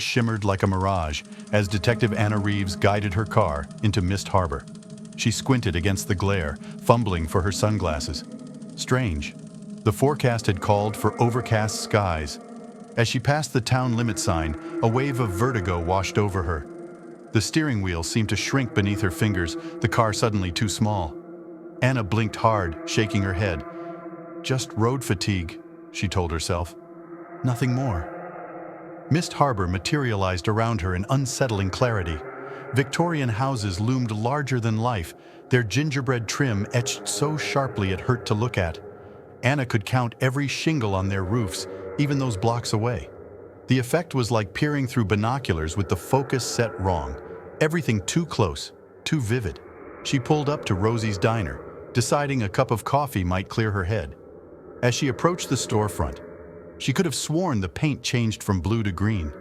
shimmered like a mirage as Detective Anna Reeves guided her car into Mist Harbor. She squinted against the glare, fumbling for her sunglasses. Strange. The forecast had called for overcast skies. As she passed the town limit sign, a wave of vertigo washed over her. The steering wheel seemed to shrink beneath her fingers, the car suddenly too small. Anna blinked hard, shaking her head. Just road fatigue, she told herself. Nothing more. Mist Harbor materialized around her in unsettling clarity. Victorian houses loomed larger than life, their gingerbread trim etched so sharply it hurt to look at. Anna could count every shingle on their roofs, even those blocks away. The effect was like peering through binoculars with the focus set wrong. Everything too close, too vivid. She pulled up to Rosie's Diner, deciding a cup of coffee might clear her head. As she approached the storefront, she could have sworn the paint changed from blue to green.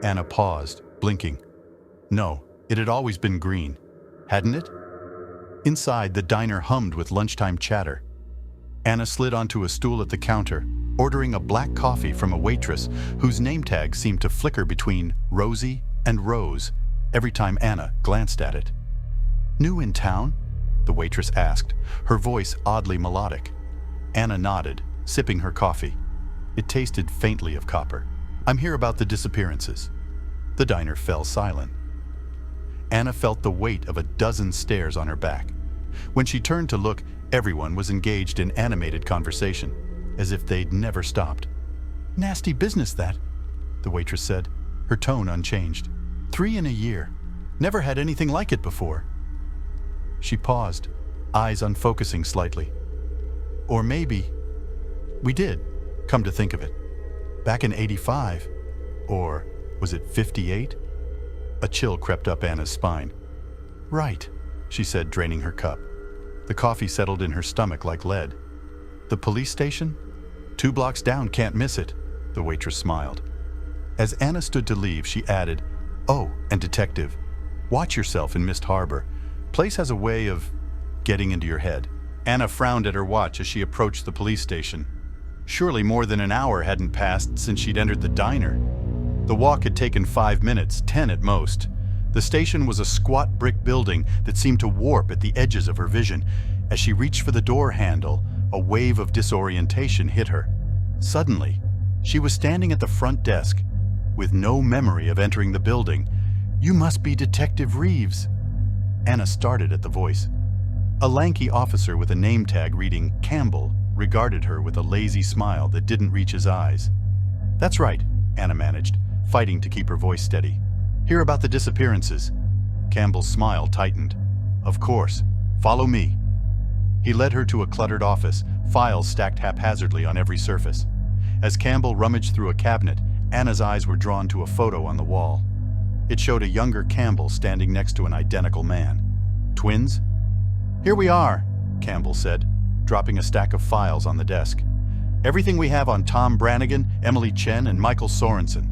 Anna paused, blinking. No, it had always been green, hadn't it? Inside, the diner hummed with lunchtime chatter. Anna slid onto a stool at the counter, ordering a black coffee from a waitress whose name tag seemed to flicker between Rosie and Rose every time Anna glanced at it. "New in town?" the waitress asked, her voice oddly melodic. Anna nodded, sipping her coffee. It tasted faintly of copper. "I'm here about the disappearances." The diner fell silent. Anna felt the weight of a dozen stares on her back. When she turned to look, everyone was engaged in animated conversation, as if they'd never stopped. "Nasty business, that," the waitress said, her tone unchanged. 3 in a year. Never had anything like it before." She paused, eyes unfocusing slightly. "Or maybe we did, come to think of it. Back in '85, or was it '58? A chill crept up Anna's spine. "Right," she said, draining her cup. The coffee settled in her stomach like lead. "The police station? 2 blocks down, can't miss it," the waitress smiled. As Anna stood to leave, she added, "Oh, and detective, watch yourself in Mist Harbor. Place has a way of getting into your head." Anna frowned at her watch as she approached the police station. Surely more than an hour hadn't passed since she'd entered the diner. The walk had taken 5 minutes, 10 at most. The station was a squat brick building that seemed to warp at the edges of her vision. As she reached for the door handle, a wave of disorientation hit her. Suddenly, she was standing at the front desk, with no memory of entering the building. "You must be Detective Reeves." Anna started at the voice. A lanky officer with a name tag reading Campbell regarded her with a lazy smile that didn't reach his eyes. "That's right," Anna managed, fighting to keep her voice steady. "Hear about the disappearances." Campbell's smile tightened. "Of course. Follow me." He led her to a cluttered office, files stacked haphazardly on every surface. As Campbell rummaged through a cabinet, Anna's eyes were drawn to a photo on the wall. It showed a younger Campbell standing next to an identical man. Twins? "Here we are," Campbell said, dropping a stack of files on the desk. "Everything we have on Tom Brannigan, Emily Chen, and Michael Sorensen."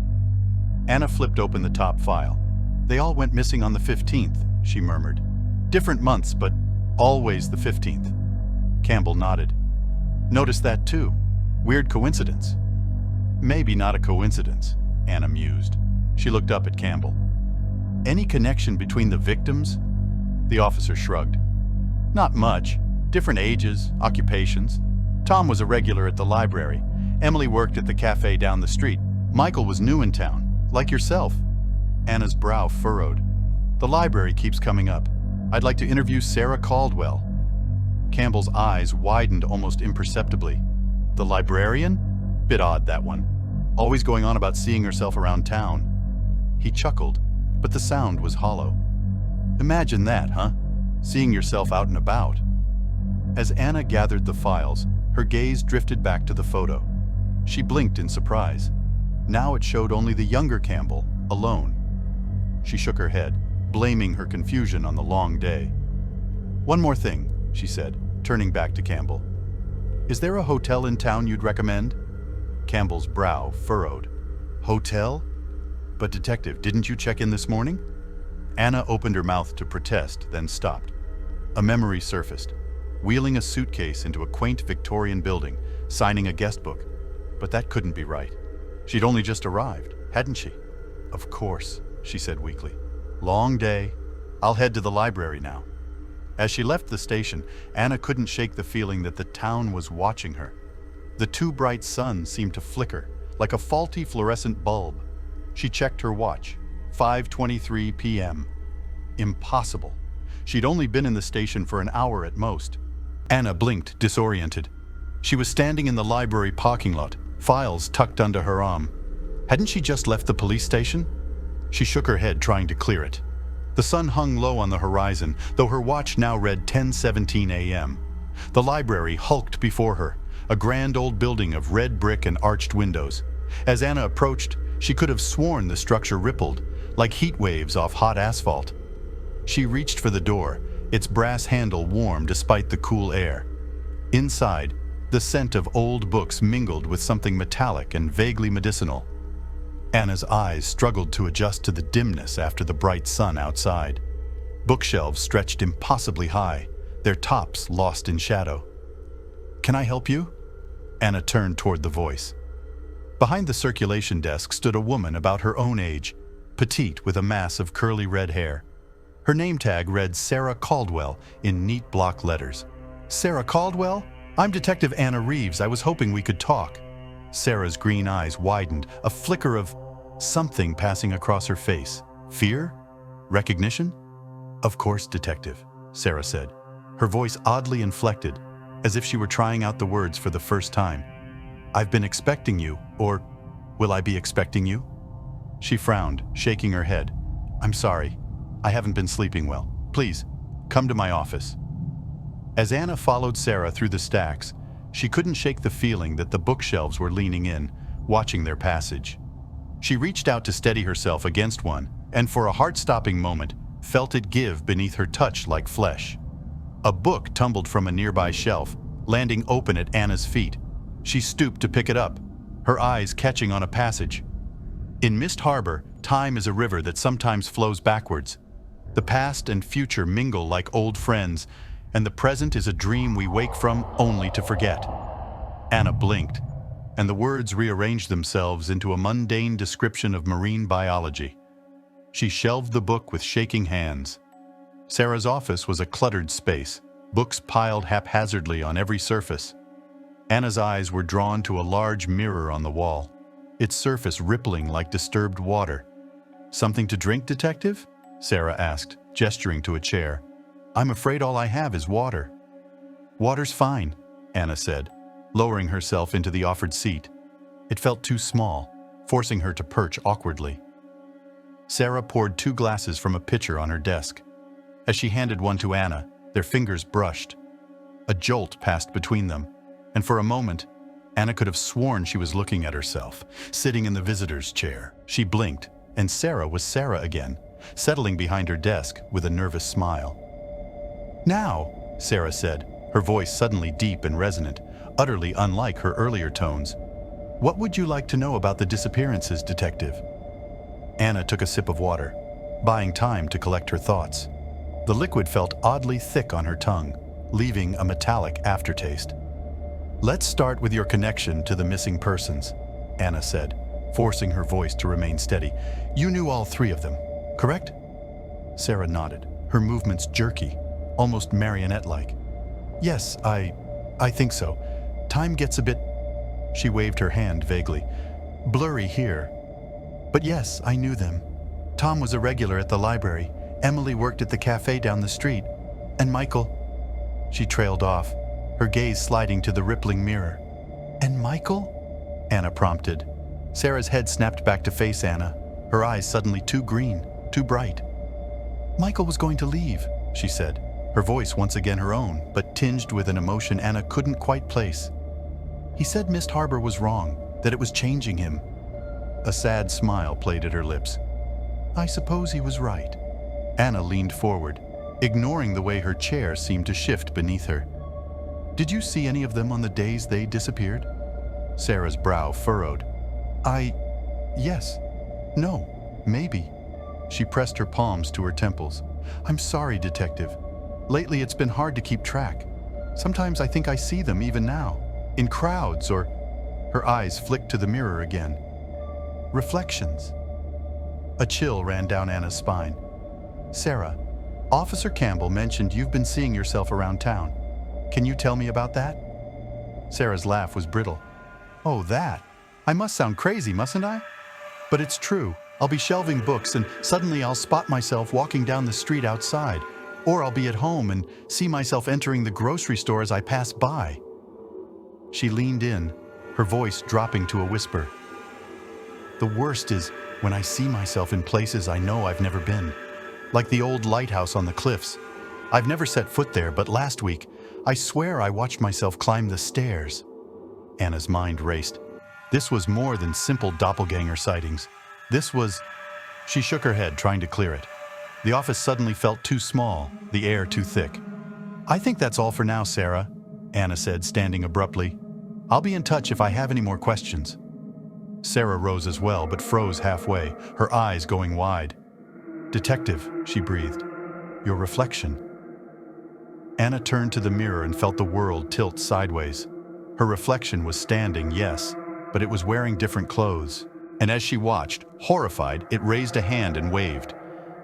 Anna flipped open the top file. "They all went missing on the 15th, she murmured. "Different months, but always the 15th. Campbell nodded. "Noticed that too. Weird coincidence." "Maybe not a coincidence," Anna mused. She looked up at Campbell. "Any connection between the victims?" The officer shrugged. "Not much. Different ages, occupations. Tom was a regular at the library. Emily worked at the cafe down the street. Michael was new in town, like yourself." Anna's brow furrowed. "The library keeps coming up. I'd like to interview Sarah Caldwell." Campbell's eyes widened almost imperceptibly. "The librarian? Bit odd, that one. Always going on about seeing herself around town." He chuckled, but the sound was hollow. "Imagine that, huh? Seeing yourself out and about." As Anna gathered the files, her gaze drifted back to the photo. She blinked in surprise. Now it showed only the younger Campbell, alone. She shook her head, blaming her confusion on the long day. "One more thing," she said, turning back to Campbell. "Is there a hotel in town you'd recommend?" Campbell's brow furrowed. "Hotel? But detective, didn't you check in this morning?" Anna opened her mouth to protest, then stopped. A memory surfaced, wheeling a suitcase into a quaint Victorian building, signing a guest book. But that couldn't be right. She'd only just arrived, hadn't she? Of course, she said weakly. Long day. I'll head to the library now. As she left the station, Anna couldn't shake the feeling that the town was watching her. The two bright suns seemed to flicker, like a faulty fluorescent bulb. She checked her watch. 5:23 p.m. Impossible. She'd only been in the station for an hour at most. Anna blinked, disoriented. She was standing in the library parking lot, files tucked under her arm. Hadn't she just left the police station? She shook her head, trying to clear it. The sun hung low on the horizon, though her watch now read 10:17 a.m. The library hulked before her, a grand old building of red brick and arched windows. As Anna approached, she could have sworn the structure rippled, like heat waves off hot asphalt. She reached for the door, its brass handle warm despite the cool air. Inside, the scent of old books mingled with something metallic and vaguely medicinal. Anna's eyes struggled to adjust to the dimness after the bright sun outside. Bookshelves stretched impossibly high, their tops lost in shadow. "Can I help you?" Anna turned toward the voice. Behind the circulation desk stood a woman about her own age, petite with a mass of curly red hair. Her name tag read Sarah Caldwell in neat block letters. "Sarah Caldwell? I'm Detective Anna Reeves. I was hoping we could talk." Sarah's green eyes widened, a flicker of something passing across her face. Fear? Recognition? "Of course, Detective," Sarah said, her voice oddly inflected, as if she were trying out the words for the first time. "I've been expecting you, or will I be expecting you?" She frowned, shaking her head. "I'm sorry. I haven't been sleeping well. Please, come to my office." As Anna followed Sarah through the stacks, she couldn't shake the feeling that the bookshelves were leaning in, watching their passage. She reached out to steady herself against one, and for a heart-stopping moment, felt it give beneath her touch like flesh. A book tumbled from a nearby shelf, landing open at Anna's feet. She stooped to pick it up, her eyes catching on a passage. In Mist Harbor, time is a river that sometimes flows backwards. The past and future mingle like old friends, and the present is a dream we wake from only to forget. Anna blinked, and the words rearranged themselves into a mundane description of marine biology. She shelved the book with shaking hands. Sarah's office was a cluttered space, books piled haphazardly on every surface. Anna's eyes were drawn to a large mirror on the wall, its surface rippling like disturbed water. "Something to drink, Detective?" Sarah asked, gesturing to a chair. "I'm afraid all I have is water." "Water's fine," Anna said, lowering herself into the offered seat. It felt too small, forcing her to perch awkwardly. Sarah poured 2 glasses from a pitcher on her desk. As she handed one to Anna, their fingers brushed. A jolt passed between them, and for a moment, Anna could have sworn she was looking at herself, sitting in the visitor's chair. She blinked, and Sarah was Sarah again, settling behind her desk with a nervous smile. "Now," Sarah said, her voice suddenly deep and resonant, utterly unlike her earlier tones. "What would you like to know about the disappearances, Detective?" Anna took a sip of water, buying time to collect her thoughts. The liquid felt oddly thick on her tongue, leaving a metallic aftertaste. "Let's start with your connection to the missing persons," Anna said, forcing her voice to remain steady. "You knew all 3 of them, correct?" Sarah nodded, her movements jerky, almost marionette-like. "Yes, I think so. Time gets a bit..." She waved her hand vaguely. "Blurry here. But yes, I knew them. Tom was a regular at the library. Emily worked at the cafe down the street. And Michael..." She trailed off, her gaze sliding to the rippling mirror. "And Michael?" Anna prompted. Sarah's head snapped back to face Anna, her eyes suddenly too green, too bright. "Michael was going to leave," she said, her voice once again her own, but tinged with an emotion Anna couldn't quite place. "He said Mist Harbor was wrong, that it was changing him." A sad smile played at her lips. "I suppose he was right." Anna leaned forward, ignoring the way her chair seemed to shift beneath her. "Did you see any of them on the days they disappeared?" Sarah's brow furrowed. Yes. No. Maybe." She pressed her palms to her temples. "I'm sorry, Detective. Lately it's been hard to keep track. Sometimes I think I see them even now, in crowds or..." Her eyes flicked to the mirror again. "Reflections." A chill ran down Anna's spine. "Sarah, Officer Campbell mentioned you've been seeing yourself around town. Can you tell me about that?" Sarah's laugh was brittle. "Oh, that? I must sound crazy, mustn't I? But it's true. I'll be shelving books and suddenly I'll spot myself walking down the street outside. Or I'll be at home and see myself entering the grocery store as I pass by." She leaned in, her voice dropping to a whisper. "The worst is when I see myself in places I know I've never been. Like the old lighthouse on the cliffs. I've never set foot there, but last week, I swear I watched myself climb the stairs." Anna's mind raced. This was more than simple doppelganger sightings. She shook her head, trying to clear it. The office suddenly felt too small, the air too thick. "I think that's all for now, Sarah," Anna said, standing abruptly. "I'll be in touch if I have any more questions." Sarah rose as well, but froze halfway, her eyes going wide. "Detective," she breathed, "your reflection." Anna turned to the mirror and felt the world tilt sideways. Her reflection was standing, yes, but it was wearing different clothes. And as she watched, horrified, it raised a hand and waved,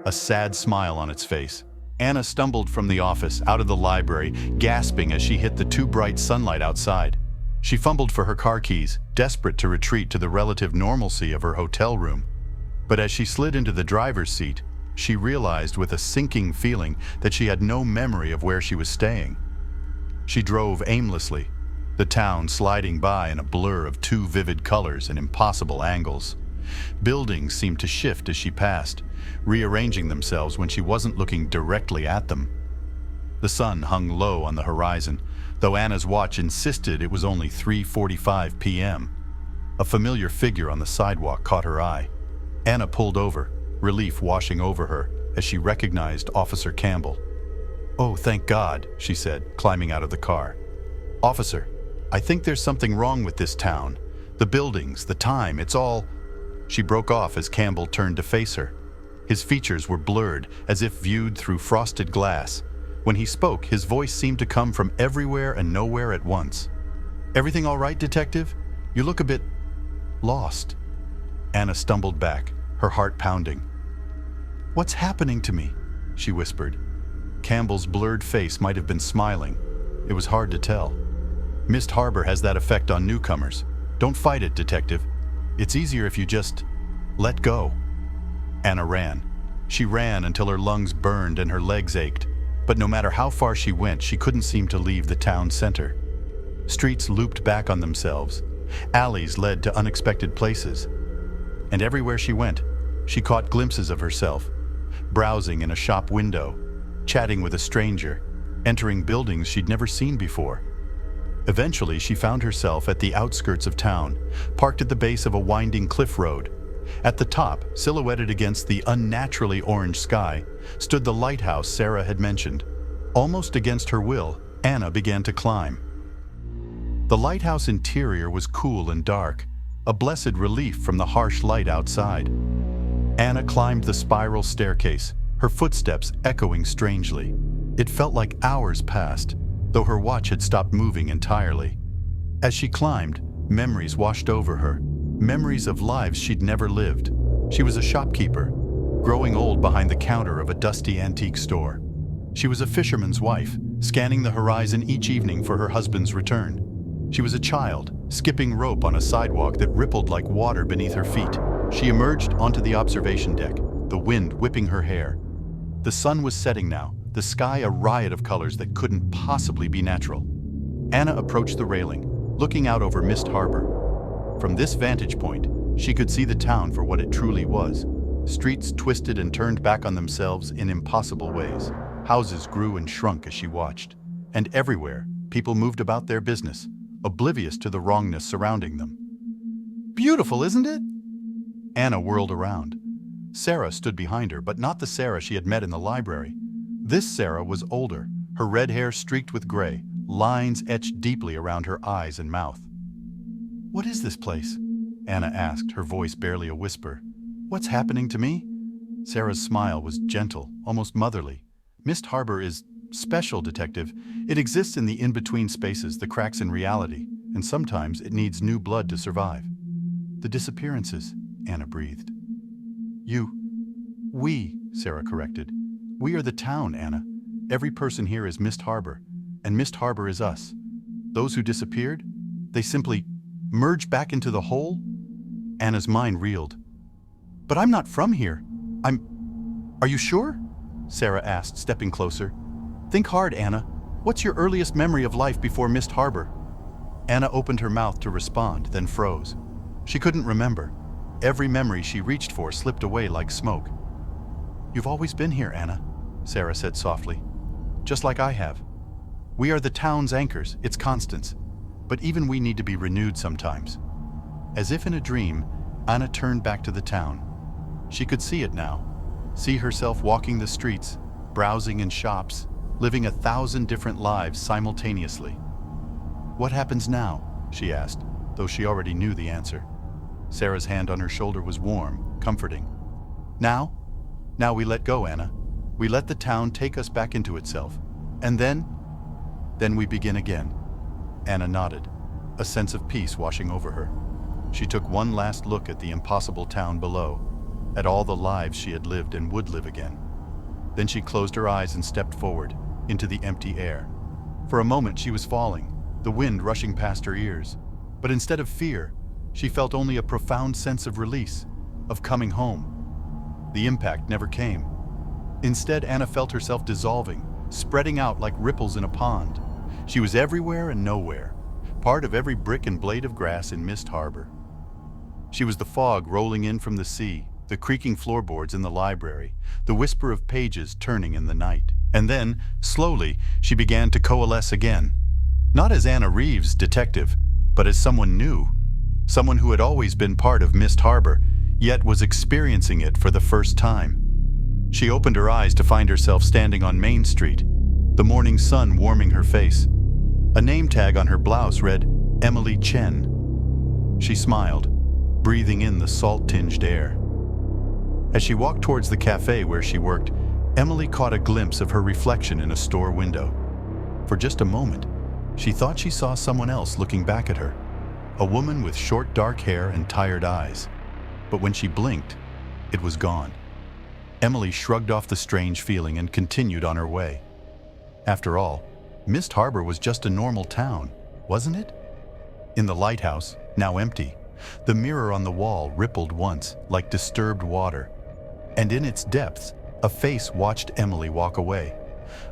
a sad smile on its face. Anna stumbled from the office, out of the library, gasping as she hit the too bright sunlight outside. She fumbled for her car keys, desperate to retreat to the relative normalcy of her hotel room. But as she slid into the driver's seat, she realized with a sinking feeling that she had no memory of where she was staying. She drove aimlessly, the town sliding by in a blur of too vivid colors and impossible angles. Buildings seemed to shift as she passed, rearranging themselves when she wasn't looking directly at them. The sun hung low on the horizon, though Anna's watch insisted it was only 3:45 p.m. A familiar figure on the sidewalk caught her eye. Anna pulled over, relief washing over her as she recognized Officer Campbell. "Oh, thank God," she said, climbing out of the car. "Officer, I think there's something wrong with this town. The buildings, the time, it's all—" She broke off as Campbell turned to face her. His features were blurred, as if viewed through frosted glass. When he spoke, his voice seemed to come from everywhere and nowhere at once. "Everything all right, detective? You look a bit lost." Anna stumbled back, her heart pounding. "What's happening to me?" she whispered. Campbell's blurred face might have been smiling. It was hard to tell. "Mist Harbor has that effect on newcomers. Don't fight it, detective. It's easier if you just let go." Anna ran. She ran until her lungs burned and her legs ached. But no matter how far she went, she couldn't seem to leave the town center. Streets looped back on themselves. Alleys led to unexpected places. And everywhere she went, she caught glimpses of herself, browsing in a shop window, chatting with a stranger, entering buildings she'd never seen before. Eventually, she found herself at the outskirts of town, parked at the base of a winding cliff road. At the top, silhouetted against the unnaturally orange sky, stood the lighthouse Sarah had mentioned. Almost against her will, Anna began to climb. The lighthouse interior was cool and dark, a blessed relief from the harsh light outside. Anna climbed the spiral staircase, her footsteps echoing strangely. It felt like hours passed, though her watch had stopped moving entirely. As she climbed, memories washed over her, memories of lives she'd never lived. She was a shopkeeper, growing old behind the counter of a dusty antique store. She was a fisherman's wife, scanning the horizon each evening for her husband's return. She was a child, skipping rope on a sidewalk that rippled like water beneath her feet. She emerged onto the observation deck, the wind whipping her hair. The sun was setting now, the sky a riot of colors that couldn't possibly be natural. Anna approached the railing, looking out over Mist Harbor. From this vantage point, she could see the town for what it truly was. Streets twisted and turned back on themselves in impossible ways. Houses grew and shrunk as she watched. And everywhere, people moved about their business, oblivious to the wrongness surrounding them. "Beautiful, isn't it?" Anna whirled around. Sarah stood behind her, but not the Sarah she had met in the library. This Sarah was older, her red hair streaked with gray, lines etched deeply around her eyes and mouth. "What is this place?" Anna asked, her voice barely a whisper. "What's happening to me?" Sarah's smile was gentle, almost motherly. "Mist Harbor is special, detective. It exists in the in-between spaces, the cracks in reality, and sometimes it needs new blood to survive." "The disappearances," Anna breathed. You We, Sarah corrected. We are the town, Anna. Every person here is Mist Harbor, and Mist Harbor is us. Those who disappeared, they simply merged back into the whole? Anna's mind reeled. But I'm not from here. Are you sure? Sarah asked, stepping closer. Think hard, Anna. What's your earliest memory of life before Mist Harbor? Anna opened her mouth to respond, then froze. She couldn't remember. Every memory she reached for slipped away like smoke. You've always been here, Anna, Sarah said softly. Just like I have. We are the town's anchors, its constants. But even we need to be renewed sometimes. As if in a dream, Anna turned back to the town. She could see it now. See herself walking the streets, browsing in shops, living 1,000 different lives simultaneously. What happens now? She asked, though she already knew the answer. Sarah's hand on her shoulder was warm, comforting. Now we let go, Anna. We let the town take us back into itself. And then we begin again. Anna nodded, a sense of peace washing over her. She took one last look at the impossible town below, at all the lives she had lived and would live again. Then she closed her eyes and stepped forward, into the empty air. For a moment she was falling, the wind rushing past her ears. But instead of fear, she felt only a profound sense of release, of coming home. The impact never came. Instead, Anna felt herself dissolving, spreading out like ripples in a pond. She was everywhere and nowhere, part of every brick and blade of grass in Mist Harbor. She was the fog rolling in from the sea, the creaking floorboards in the library, the whisper of pages turning in the night. And then, slowly, she began to coalesce again. Not as Anna Reeves, detective, but as someone new. Someone who had always been part of Mist Harbor, yet was experiencing it for the first time. She opened her eyes to find herself standing on Main Street, the morning sun warming her face. A name tag on her blouse read, Emily Chen. She smiled, breathing in the salt-tinged air. As she walked towards the cafe where she worked, Emily caught a glimpse of her reflection in a store window. For just a moment, she thought she saw someone else looking back at her, a woman with short dark hair and tired eyes. But when she blinked, it was gone. Emily shrugged off the strange feeling and continued on her way. After all, Mist Harbor was just a normal town, wasn't it? In the lighthouse, now empty, the mirror on the wall rippled once like disturbed water. And in its depths, a face watched Emily walk away.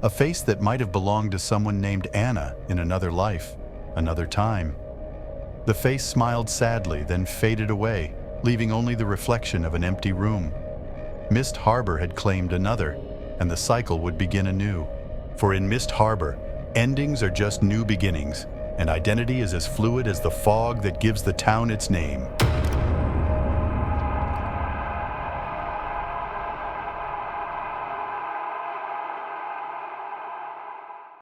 A face that might have belonged to someone named Anna in another life, another time. The face smiled sadly, then faded away, leaving only the reflection of an empty room. Mist Harbor had claimed another, and the cycle would begin anew. For in Mist Harbor, endings are just new beginnings, and identity is as fluid as the fog that gives the town its name.